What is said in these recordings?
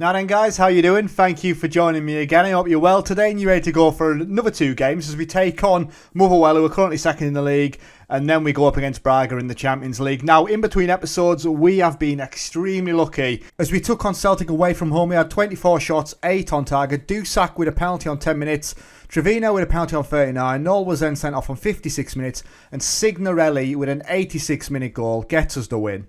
Now then guys, how you doing? Thank you for joining me again. I hope you're well today and you're ready to go for another 2 games as we take on Motherwell, who are currently second in the league, and then we go up against Braga in the Champions League. Now, in between episodes, we have been extremely lucky as we took on Celtic away from home. We had 24 shots, 8 on target, Dusak with a penalty on 10 minutes, Trevino with a penalty on 39, Noel was then sent off on 56 minutes, and Signorelli with an 86-minute goal gets us the win.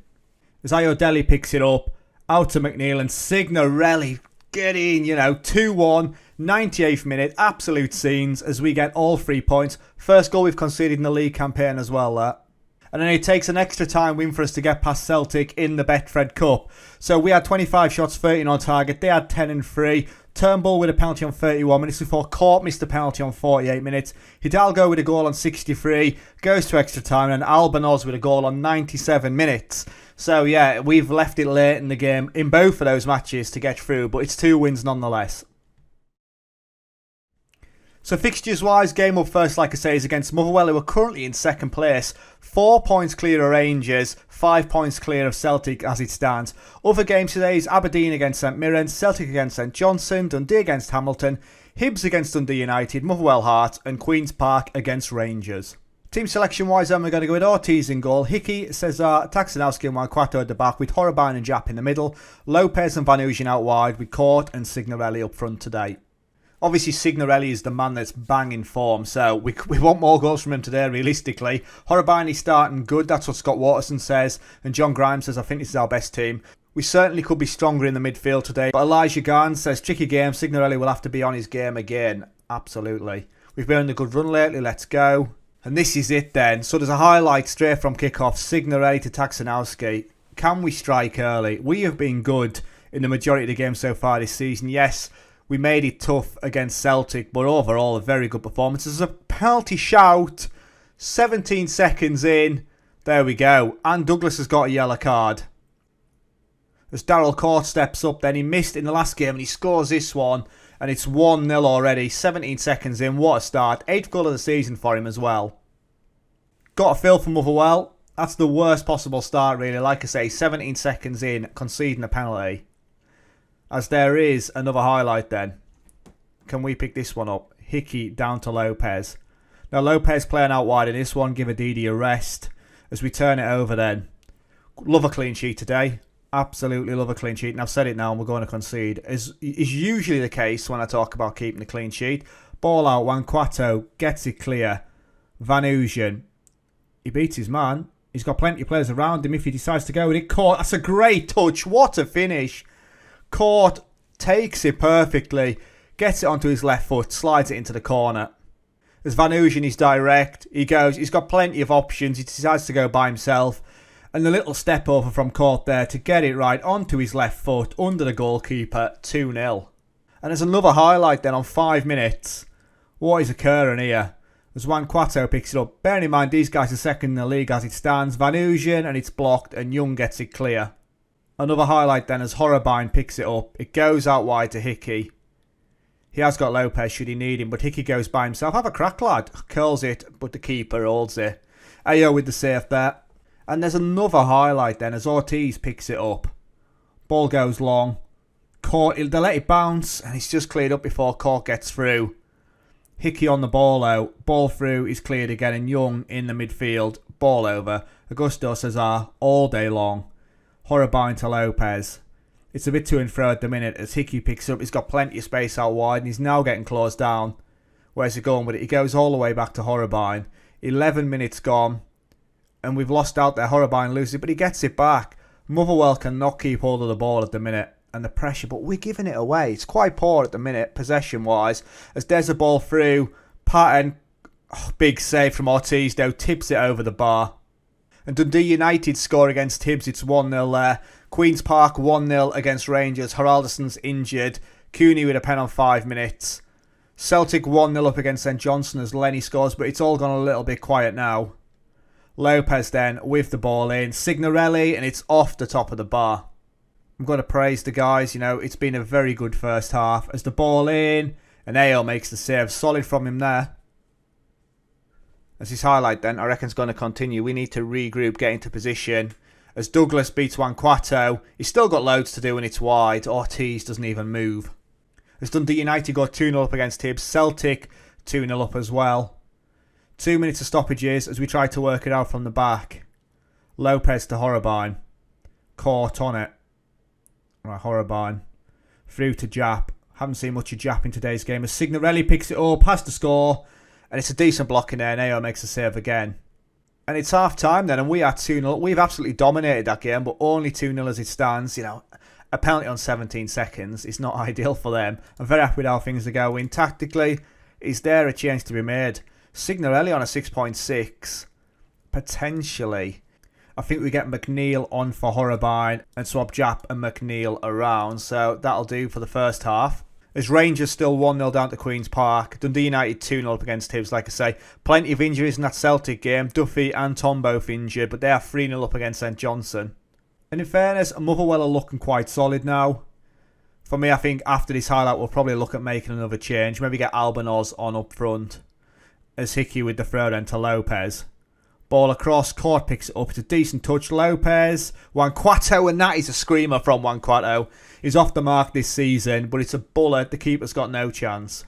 As Ayodele picks it up, out to McNeil, and Signorelli getting, 2-1, 98th minute, absolute scenes as we get all 3 points. First goal we've conceded in the league campaign as well, that. And then it takes an extra time win for us to get past Celtic in the Betfred Cup. So we had 25 shots, 13 on target, they had 10 and 3. Turnbull with a penalty on 31 minutes before Court missed a penalty on 48 minutes. Hidalgo with a goal on 63, goes to extra time, and Albanoz with a goal on 97 minutes. So yeah, we've left it late in the game in both of those matches to get through, but it's 2 wins nonetheless. So fixtures wise, game up first, like I say, is against Motherwell, who are currently in second place. 4 points clear of Rangers, 5 points clear of Celtic as it stands. Other games today is Aberdeen against St Mirren, Celtic against St Johnstone, Dundee against Hamilton, Hibs against Dundee United, Motherwell Hearts, and Queen's Park against Rangers. Team selection wise, then we're going to go with Ortiz in goal, Hickey, Cesar, Taxanowski and Wanquato at the back, with Horribine and Japp in the middle, Lopez and Vanusian out wide, with Court and Signorelli up front today. Obviously, Signorelli is the man that's banging form, so we want more goals from him today, realistically. Horribine is starting good, that's what Scott Waterson says, and John Grimes says, I think this is our best team. We certainly could be stronger in the midfield today, but Elijah Garn says, tricky game, Signorelli will have to be on his game again. Absolutely. We've been on a good run lately, let's go. And this is it then. So there's a highlight straight from kickoff. Signorelli to Taxanowski. Can we strike early? We have been good in the majority of the games so far this season. Yes, we made it tough against Celtic, but overall a very good performance. There's a penalty shout. 17 seconds in. There we go. And Douglas has got a yellow card. As Darrell Court steps up then. He missed in the last game and he scores this one. And it's 1-0 already, 17 seconds in, what a start. 8th goal of the season for him as well. Got a feel for Motherwell. That's the worst possible start really. Like I say, 17 seconds in, conceding a penalty. As there is another highlight then. Can we pick this one up? Hickey down to Lopez. Now Lopez playing out wide in this one, give Adidi a rest. As we turn it over then. Love a clean sheet today. Absolutely love a clean sheet, and I've said it now and we're going to concede. Is usually the case when I talk about keeping a clean sheet. Ball out, Wanquato gets it clear. Vanusian, he beats his man. He's got plenty of players around him if he decides to go with it. Court, that's a great touch. What a finish. Court takes it perfectly, gets it onto his left foot, slides it into the corner. As Vanusian is direct, he goes, he's got plenty of options. He decides to go by himself. And the little step over from Court there to get it right onto his left foot under the goalkeeper, 2-0. And there's another highlight then on 5 minutes. What is occurring here? As Wanquato picks it up. Bearing in mind these guys are second in the league as it stands. Vanusian and it's blocked and Young gets it clear. Another highlight then as Horribine picks it up. It goes out wide to Hickey. He has got Lopez should he need him, but Hickey goes by himself. Have a crack lad. Curls it, but the keeper holds it. Ayo with the save there. And there's another highlight then as Ortiz picks it up. Ball goes long. Court, they let it bounce and it's just cleared up before Court gets through. Hickey on the ball out. Ball through is cleared again and Young in the midfield. Ball over. Augusto Cesar all day long. Horribine to Lopez. It's a bit to and fro at the minute as Hickey picks up. He's got plenty of space out wide and he's now getting closed down. Where's he going with it? He goes all the way back to Horribine. 11 minutes gone. And we've lost out there. Horribine loses it, but he gets it back. Motherwell cannot keep hold of the ball at the minute. And the pressure, but we're giving it away. It's quite poor at the minute, possession-wise. As there's a ball through. Patton, big save from Ortiz, though, tips it over the bar. And Dundee United score against Hibs. It's 1-0 there. Queen's Park 1-0 against Rangers. Haraldsson's injured. Cooney with a pen on 5 minutes. Celtic 1-0 up against St Johnstone as Lenny scores, but it's all gone a little bit quiet now. Lopez then with the ball in. Signorelli and it's off the top of the bar. I'm going to praise the guys. It's been a very good first half. As the ball in and Ayo makes the save. Solid from him there. As his highlight then, I reckon it's going to continue. We need to regroup, get into position As Douglas beats Wanquato, he's still got loads to do and it's wide. Ortiz doesn't even move. As Dundee United got 2-0 up against Hibs, Celtic 2-0 up as well. 2 minutes of stoppages as we try to work it out from the back. Lopez to Horrobine. Caught on it. Right, Horrobine. Through to Jap. Haven't seen much of Jap in today's game. As Signorelli picks it up, has to score. And it's a decent block in there. Neo makes a save again. And it's half time then, and we are 2-0. We've absolutely dominated that game, but only 2-0 as it stands. You know, a penalty on 17 seconds is not ideal for them. I'm very happy with how things are going. Tactically, is there a change to be made? Signorelli on a 6.6. Potentially. I think we get McNeil on for Horrobine and swap Jap and McNeil around. So that'll do for the first half. As Rangers still 1-0 down to Queen's Park. Dundee United 2-0 up against Hibs, like I say. Plenty of injuries in that Celtic game. Duffy and Tom both injured, but they are 3-0 up against St Johnstone. And in fairness, Motherwell are looking quite solid now. For me, I think after this highlight, we'll probably look at making another change. Maybe get Albanos on up front. As Hickey with the throw then to Lopez. Ball across, Court picks it up. It's a decent touch. Lopez, Wanquato, and that is a screamer from Wanquato. He's off the mark this season, but it's a bullet. The keeper's got no chance.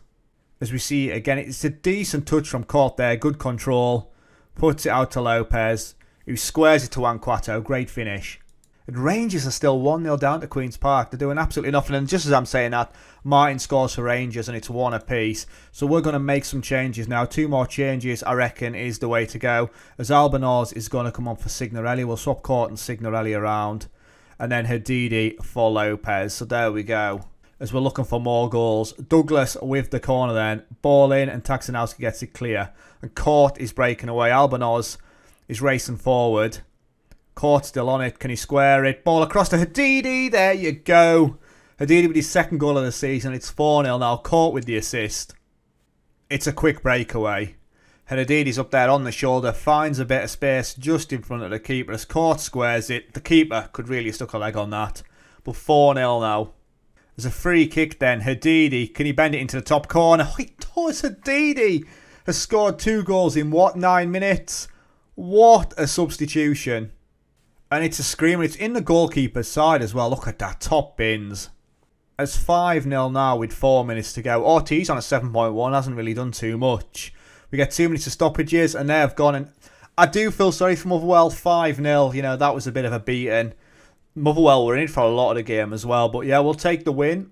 As we see again, it's a decent touch from Court there. Good control. Puts it out to Lopez, who squares it to Wanquato. Great finish. And Rangers are still 1-0 down to Queen's Park. They're doing absolutely nothing. And just as I'm saying that, Martin scores for Rangers and it's 1 apiece. So we're going to make some changes now. 2 more changes, I reckon, is the way to go. As Albanos is going to come on for Signorelli. We'll swap Court and Signorelli around. And then Hadidi for Lopez. So there we go. As we're looking for more goals. Douglas with the corner then. Ball in and Taxanowski gets it clear. And Court is breaking away. Albanos is racing forward. Court still on it. Can he square it? Ball across to Hadidi. There you go. Hadidi with his second goal of the season. It's 4-0 now. Court with the assist. It's a quick breakaway. Hadidi's up there on the shoulder. Finds a bit of space just in front of the keeper. As Court squares it. The keeper could really have stuck a leg on that. But 4-0 now. There's a free kick then. Hadidi. Can he bend it into the top corner? Oh, he does. Hadidi has scored 2 goals in what? 9 minutes? What a substitution. And it's a screamer. It's in the goalkeeper's side as well. Look at that. Top bins. It's 5-0 now with 4 minutes to go. Ortiz on a 7.1. Hasn't really done too much. We get 2 minutes of stoppages and they have gone. And I do feel sorry for Motherwell. 5-0. You know, that was a bit of a beating. Motherwell were in it for a lot of the game as well. But yeah, we'll take the win.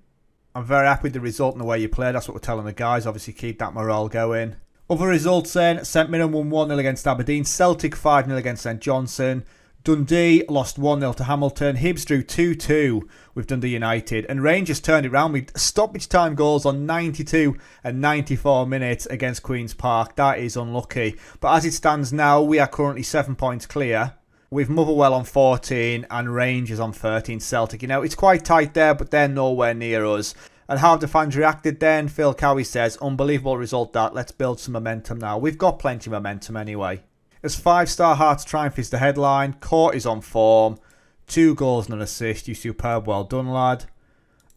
I'm very happy with the result and the way you played. That's what we're telling the guys. Obviously, keep that morale going. Other results then. St Mirren won 1-0 against Aberdeen. Celtic 5-0 against St Johnstone. Dundee lost 1-0 to Hamilton. Hibs drew 2-2 with Dundee United. And Rangers turned it round with stoppage time goals on 92 and 94 minutes against Queen's Park. That is unlucky. But as it stands now, we are currently 7 points clear. With Motherwell on 14 and Rangers on 13. Celtic, you know, it's quite tight there, but they're nowhere near us. And how have the fans reacted then? Phil Cowie says, unbelievable result that. Let's build some momentum now. We've got plenty of momentum anyway. As 5-star Hearts triumph is the headline. Court is on form. 2 goals and an assist. You superb. Well done, lad.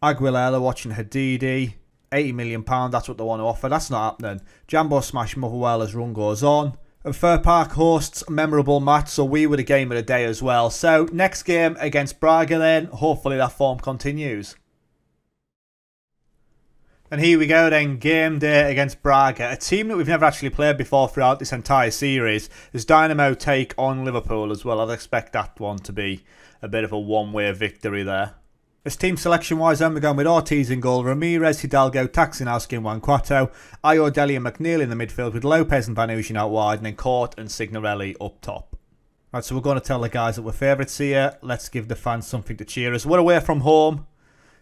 Aguilera watching Hadidi. £80 million. That's what they want to offer. That's not happening. Jambo smash Motherwell as run goes on. And Fir Park hosts a memorable match. So we were the game of the day as well. So next game against Braga then. Hopefully that form continues. And here we go then, game day against Braga, a team that we've never actually played before throughout this entire series. As Dynamo take on Liverpool as well, I'd expect that one to be a bit of a one-way victory there. As team selection-wise, then we're going with Ortiz in goal, Ramirez, Hidalgo, Taxinowski and Wanquato, Ayodele and McNeil in the midfield with Lopez and Van Ooyen out wide, and then Court and Signorelli up top. Right, so we're going to tell the guys that we're favourites here. Let's give the fans something to cheer us. We're away from home.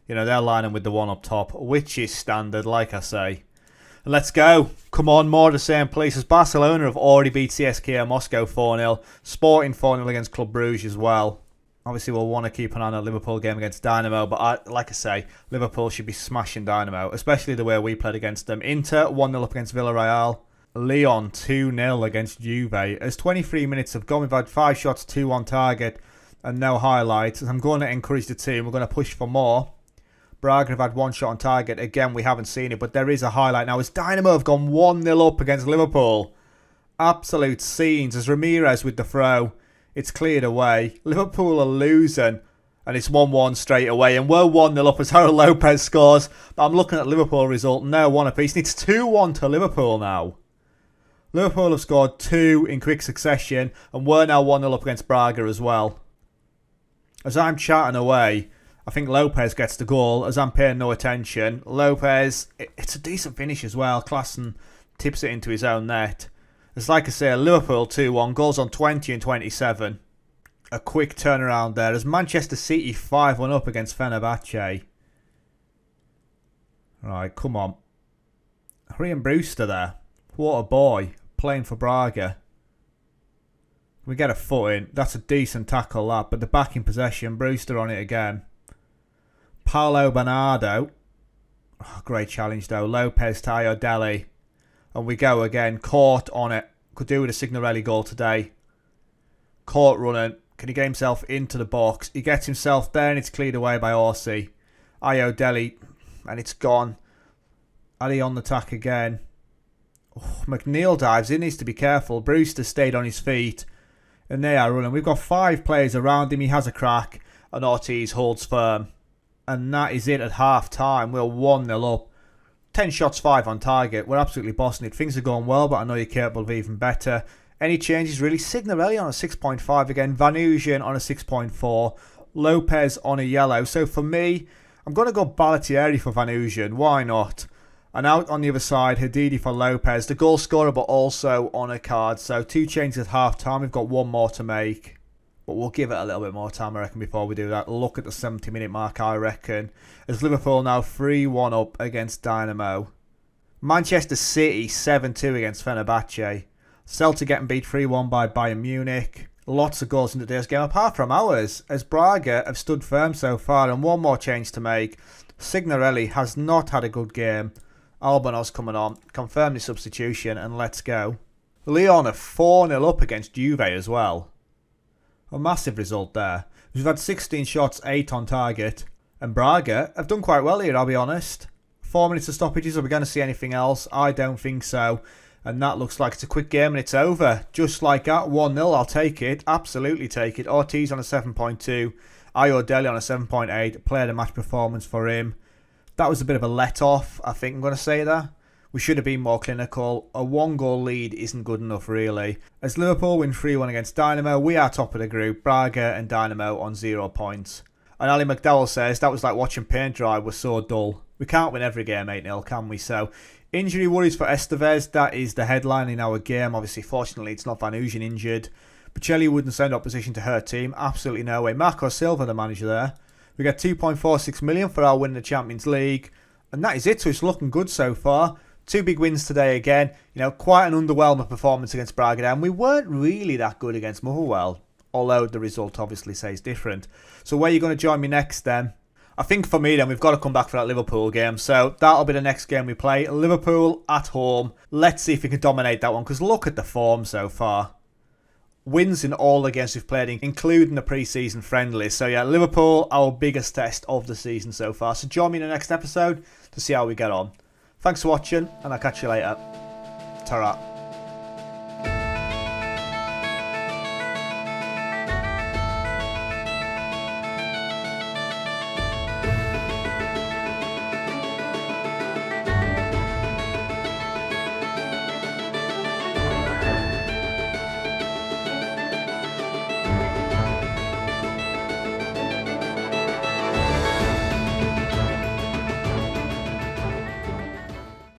You know, they're lining with the one up top, which is standard, like I say. Let's go. Come on, more of the same places. Barcelona have already beat CSKA Moscow 4-0. Sporting 4-0 against Club Brugge as well. Obviously, we'll want to keep an eye on a Liverpool game against Dynamo, but like I say, Liverpool should be smashing Dynamo, especially the way we played against them. Inter 1-0 up against Villarreal. Lyon 2-0 against Juve. As 23 minutes have gone, we've had 5 shots, 2 on target, and no highlights. I'm going to encourage the team. We're going to push for more. Braga have had 1 shot on target. Again, we haven't seen it, but there is a highlight now. As Dynamo have gone 1-0 up against Liverpool. Absolute scenes as Ramirez with the throw It's cleared away. Liverpool are losing. And it's 1-1 straight away. And we're 1-0 up as Harold Lopez scores. But I'm looking at the Liverpool result. No, 1 apiece. And it's 2-1 to Liverpool now. Liverpool have scored 2 in quick succession. And we're now 1-0 up against Braga as well. As I'm chatting away, I think Lopez gets the goal. As I'm paying no attention. Lopez, it's a decent finish as well. Klassen tips it into his own net. It's like I say, Liverpool 2-1. Goals on 20 and 27. A quick turnaround there as Manchester City 5-1 up against Fenerbahce. Right, come on. Ryan Brewster there. What a boy. Playing for Braga. We get a foot in. That's a decent tackle, that. But the back in possession. Brewster on it again. Paolo Bernardo. Oh, great challenge though. Lopez to Ayodele. And we go again. Court on it. Could do with a Signorelli goal today. Court running. Can he get himself into the box? He gets himself there and it's cleared away by Orsi. Ayodele. And it's gone. Ali on the attack again. Oh, McNeil dives in. Needs to be careful. Brewster stayed on his feet. And they are running. We've got 5 players around him. He has a crack. And Ortiz holds firm. And that is it at half time. We're 1-0 up. 10 shots, 5 on target. We're absolutely bossing it. Things are going well, but I know you're capable of even better. Any changes really? Signorelli on a 6.5 again. Vanusian on a 6.4. Lopez on a yellow. So for me, I'm going to go Balotelli for Vanusian. Why not? And out on the other side, Hadidi for Lopez. The goal scorer, but also on a card. So 2 changes at half time. We've got 1 more to make. But we'll give it a little bit more time, I reckon, before we do that. Look at the 70-minute mark, I reckon. As Liverpool now 3-1 up against Dynamo. Manchester City 7-2 against Fenerbahce. Celtic getting beat 3-1 by Bayern Munich. Lots of goals in today's game, apart from ours, as Braga have stood firm so far. And 1 more change to make. Signorelli has not had a good game. Albanos coming on. Confirm the substitution and let's go. Lyon are 4-0 up against Juve as well. A massive result there. We've had 16 shots, 8 on target. And Braga have done quite well here, I'll be honest. 4 minutes of stoppages. Are we going to see anything else? I don't think so. And that looks like it's a quick game and it's over. Just like that, 1-0, I'll take it. Absolutely take it. Ortiz on a 7.2. Ayodele on a 7.8. Player of the match performance for him. That was a bit of a let-off, I think I'm going to say that. We should have been more clinical. A 1-goal lead isn't good enough, really. As Liverpool win 3-1 against Dynamo, we are top of the group. Braga and Dynamo on 0 points. And Ali McDowell says, that was like watching paint dry, was so dull. We can't win every game 8-0, can we? So, injury worries for Estevez. That is the headline in our game. Obviously, fortunately, it's not Vanusian injured. Bocelli wouldn't send opposition to her team. Absolutely no way. Marco Silva, the manager there. We get 2.46 million for our win in the Champions League. And that is it. So, it's looking good so far. 2 big wins today again. You know, quite an underwhelming performance against Braga. And we weren't really that good against Motherwell. Although the result obviously says different. So where are you going to join me next then? I think for me then, we've got to come back for that Liverpool game. So that'll be the next game we play. Liverpool at home. Let's see if we can dominate that one. Because look at the form so far. Wins in all the games we've played, including the pre-season friendlies. So yeah, Liverpool, our biggest test of the season so far. So join me in the next episode to see how we get on. Thanks for watching, and I'll catch you later. Ta-ra.